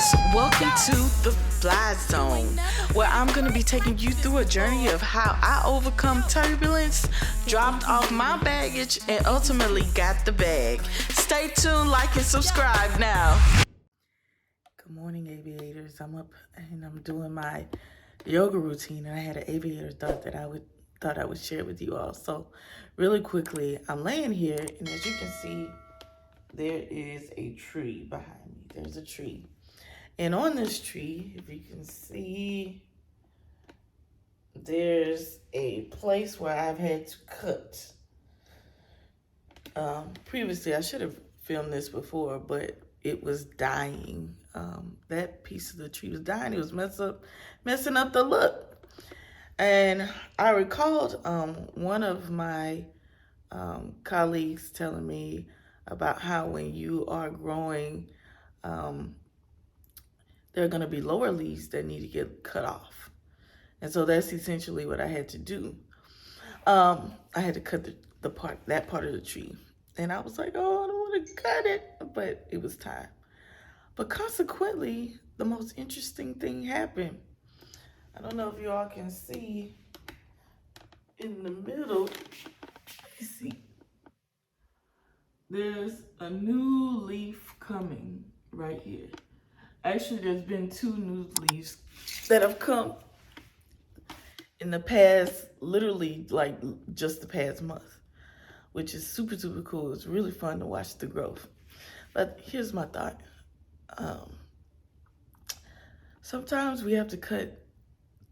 Aviators, welcome to the Fly Zone, where I'm going to be taking you through a journey of how I overcome turbulence, dropped off my baggage, and ultimately got the bag. Stay tuned, like, and subscribe now. Good morning, Aviators. I'm up and I'm doing my yoga routine, and I had an aviator thought I would share with you all. So really quickly, I'm laying here, and as you can see, there is a tree behind me. There's a tree. And on this tree, if you can see, there's a place where I've had to cut. Previously, I should have filmed this before, but it was dying. That piece of the tree was dying. It was messing up the look. And I recalled one of my colleagues telling me about how when you are growing, there are going to be lower leaves that need to get cut off. And so that's essentially what I had to do. I had to cut that part of the tree. And I was like, oh, I don't want to cut it, but it was time. But consequently, the most interesting thing happened. I don't know if you all can see in the middle. You see, there's a new leaf coming right here. Actually, there's been 2 new leaves that have come in the past, literally like just the past month, which is super, super cool. It's really fun to watch the growth. But here's my thought. Sometimes we have to cut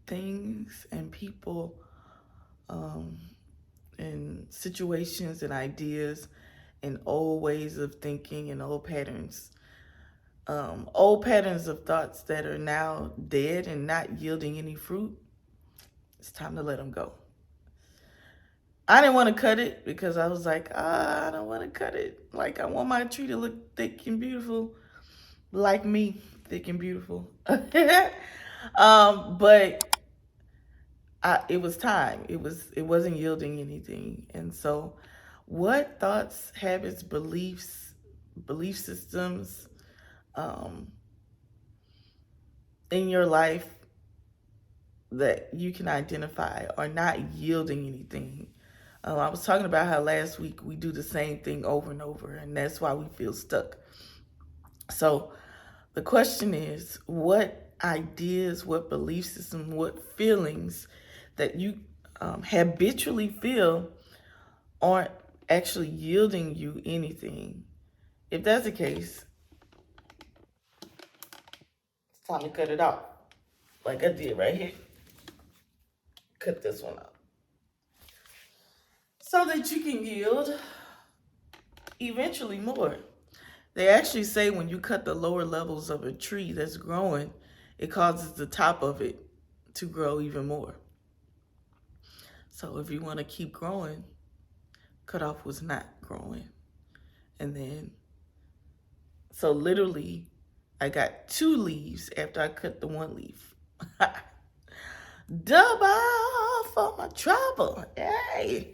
things and people and situations and ideas and old ways of thinking and old patterns of thoughts that are now dead and not yielding any fruit. It's time to let them go. I didn't want to cut it because I was like, I don't want to cut it. Like, I want my tree to look thick and beautiful, like me, thick and beautiful. But it was time. It wasn't yielding anything. And so what thoughts, habits, belief systems in your life that you can identify are not yielding anything? I was talking about how last week we do the same thing over and over, and that's why we feel stuck. So the question is, what ideas, what belief system, what feelings that you habitually feel aren't actually yielding you anything? If that's the case, it's time to cut it off, like I did right here. Cut this one out so that you can yield eventually more. They actually say when you cut the lower levels of a tree that's growing, it causes the top of it to grow even more. So if you want to keep growing, cut off what's not growing. And then, so literally, I got 2 leaves after I cut the 1 leaf. Double for my trouble. Hey.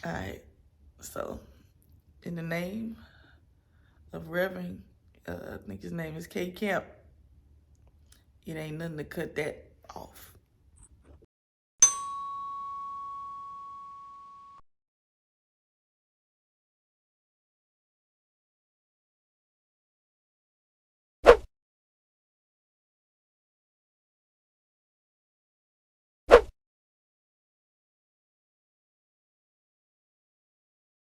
All right. So, in the name of Reverend, I think his name is K. Camp, it ain't nothing to cut that off.